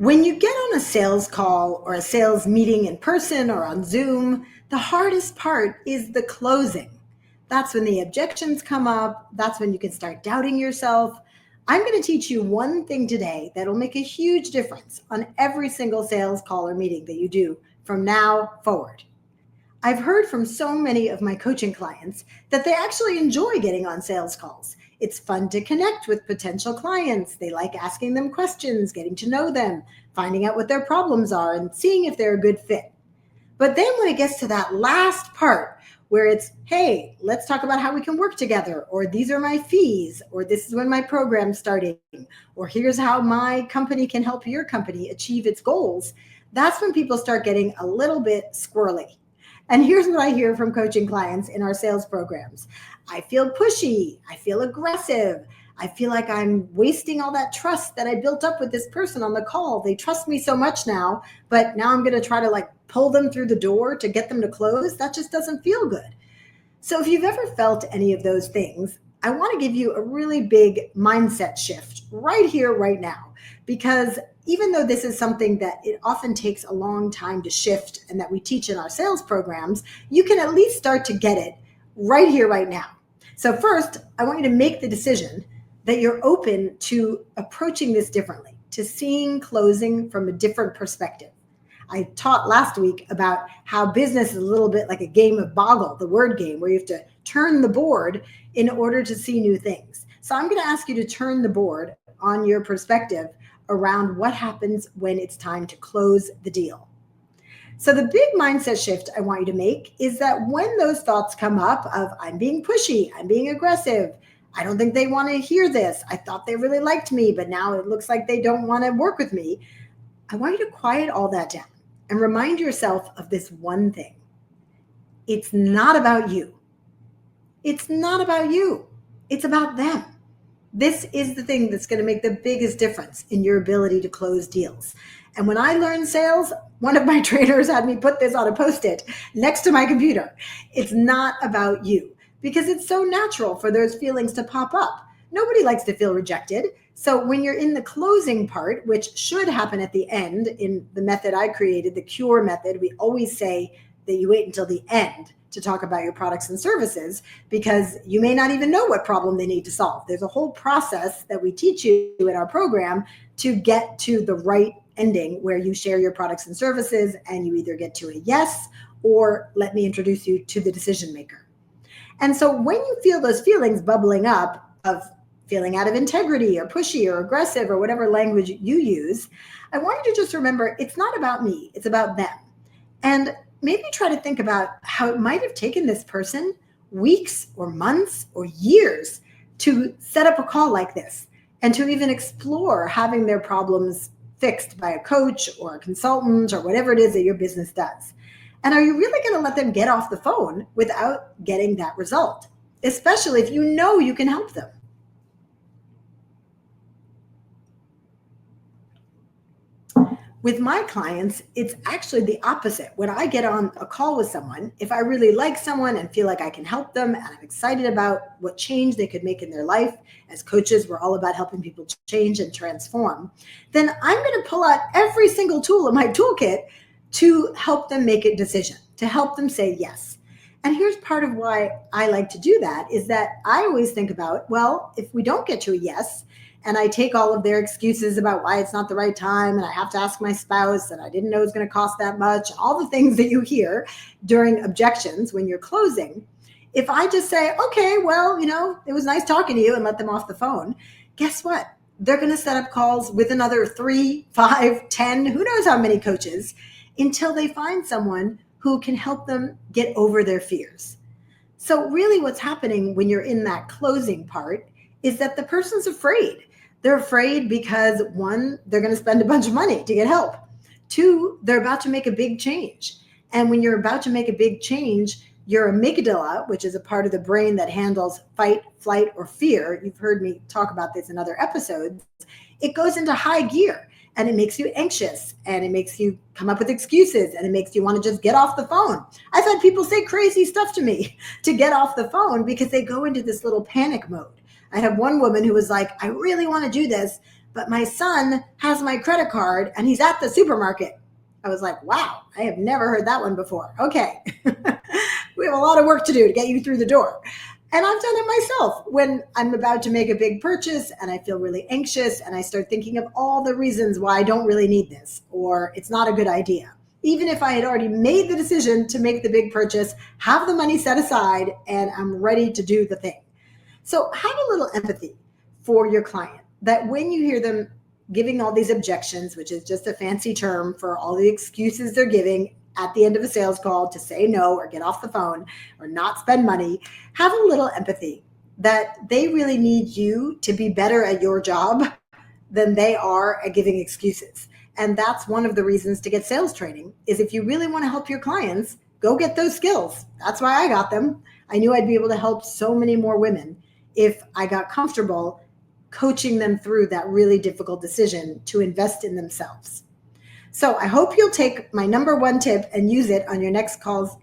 When you get on a sales call or a sales meeting in person or on Zoom, the hardest part is the closing. That's when the objections come up. That's when you can start doubting yourself. I'm going to teach you one thing today that'll make a huge difference on every single sales call or meeting that you do from now forward. I've heard from so many of my coaching clients that they actually enjoy getting on sales calls. It's fun to connect with potential clients. They like asking them questions, getting to know them, finding out what their problems are, and seeing if they're a good fit. But then when it gets to that last part where it's, hey, let's talk about how we can work together, or these are my fees, or this is when my program's starting, or here's how my company can help your company achieve its goals, that's when people start getting a little bit squirrely. And here's what I hear from coaching clients in our sales programs. I feel pushy. I feel aggressive. I feel like I'm wasting all that trust that I built up with this person on the call. They trust me so much now, but now I'm going to try to pull them through the door to get them to close. That just doesn't feel good. So if you've ever felt any of those things, I want to give you a really big mindset shift right here, right now, because even though this is something that it often takes a long time to shift and that we teach in our sales programs, you can at least start to get it right here, right now. So first, I want you to make the decision that you're open to approaching this differently, to seeing closing from a different perspective. I taught last week about how business is a little bit like a game of Boggle, the word game, where you have to turn the board in order to see new things. So I'm going to ask you to turn the board on your perspective around what happens when it's time to close the deal. So the big mindset shift I want you to make is that when those thoughts come up of I'm being pushy, I'm being aggressive, I don't think they want to hear this, I thought they really liked me, but now it looks like they don't want to work with me, I want you to quiet all that down and remind yourself of this one thing. It's not about you. It's not about you. It's about them. This is the thing that's going to make the biggest difference in your ability to close deals. And when I learned sales, one of my trainers had me put this on a Post-it next to my computer. It's not about you, because it's so natural for those feelings to pop up. Nobody likes to feel rejected. So when you're in the closing part, which should happen at the end in the method I created, the CURE method, we always say that you wait until the end to talk about your products and services, because you may not even know what problem they need to solve. There's a whole process that we teach you in our program to get to the right ending where you share your products and services and you either get to a yes or let me introduce you to the decision maker. And so when you feel those feelings bubbling up of feeling out of integrity or pushy or aggressive or whatever language you use, I want you to just remember it's not about me, it's about them. And maybe try to think about how it might have taken this person weeks or months or years to set up a call like this and to even explore having their problems fixed by a coach or a consultant or whatever it is that your business does. And are you really going to let them get off the phone without getting that result, especially if you know you can help them? With my clients, it's actually the opposite. When I get on a call with someone, if I really like someone and feel like I can help them and I'm excited about what change they could make in their life, as coaches, we're all about helping people change and transform, then I'm going to pull out every single tool in my toolkit to help them make a decision, to help them say yes. And here's part of why I like to do that is that I always think about, well, if we don't get to a yes, and I take all of their excuses about why it's not the right time, and I have to ask my spouse, and I didn't know it was going to cost that much, all the things that you hear during objections when you're closing. If I just say, okay, well, it was nice talking to you and let them off the phone, guess what? They're going to set up calls with another 3, 5, 10, who knows how many coaches, until they find someone who can help them get over their fears. So really what's happening when you're in that closing part is that the person's afraid. They're afraid because 1, they're going to spend a bunch of money to get help. 2, they're about to make a big change. And when you're about to make a big change, your amygdala, which is a part of the brain that handles fight, flight, or fear, you've heard me talk about this in other episodes, it goes into high gear and it makes you anxious and it makes you come up with excuses and it makes you want to just get off the phone. I've had people say crazy stuff to me to get off the phone because they go into this little panic mode. I had one woman who was like, I really want to do this, but my son has my credit card and he's at the supermarket. I was like, wow, I have never heard that one before. Okay. We have a lot of work to do to get you through the door. And I've done it myself when I'm about to make a big purchase and I feel really anxious and I start thinking of all the reasons why I don't really need this or it's not a good idea. Even if I had already made the decision to make the big purchase, have the money set aside, and I'm ready to do the thing. So have a little empathy for your client, that when you hear them giving all these objections, which is just a fancy term for all the excuses they're giving at the end of a sales call to say no or get off the phone or not spend money, have a little empathy that they really need you to be better at your job than they are at giving excuses. And that's one of the reasons to get sales training, is if you really want to help your clients, go get those skills. That's why I got them. I knew I'd be able to help so many more women if I got comfortable coaching them through that really difficult decision to invest in themselves. So I hope you'll take my number one tip and use it on your next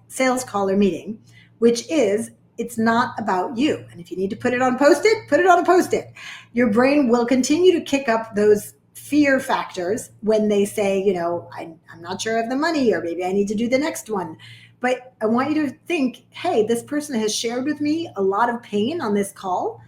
sales call or meeting, which is, it's not about you. And if you need to put it on Post-it, put it on a Post-it. Your brain will continue to kick up those fear factors when they say, I'm not sure I have the money, or maybe I need to do the next one. But I want you to think, hey, this person has shared with me a lot of pain on this call.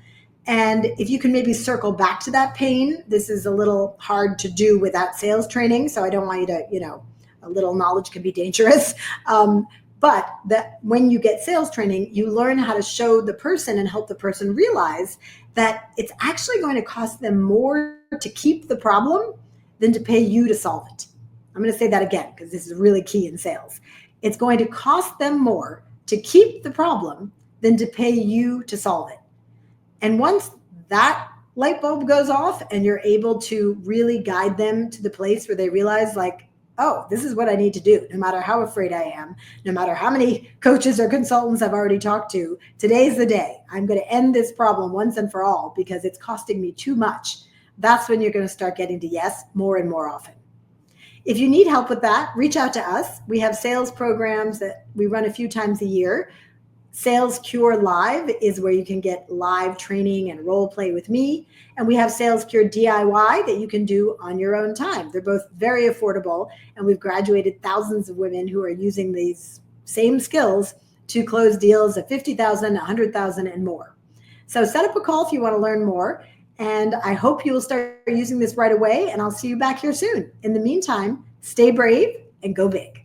And if you can maybe circle back to that pain, this is a little hard to do without sales training. So I don't want you to, a little knowledge can be dangerous. But that when you get sales training, you learn how to show the person and help the person realize that it's actually going to cost them more to keep the problem than to pay you to solve it. I'm going to say that again, because this is really key in sales. It's going to cost them more to keep the problem than to pay you to solve it. And once that light bulb goes off and you're able to really guide them to the place where they realize, like, oh, this is what I need to do, no matter how afraid I am, no matter how many coaches or consultants I've already talked to, today's the day. I'm going to end this problem once and for all because it's costing me too much. That's when you're going to start getting to yes more and more often. If you need help with that, reach out to us. We have sales programs that we run a few times a year. Sales Cure Live is where you can get live training and role play with me. And we have Sales Cure DIY that you can do on your own time. They're both very affordable. And we've graduated thousands of women who are using these same skills to close deals of $50,000, $100,000 and more. So set up a call if you want to learn more. And I hope you will start using this right away. And I'll see you back here soon. In the meantime, stay brave and go big.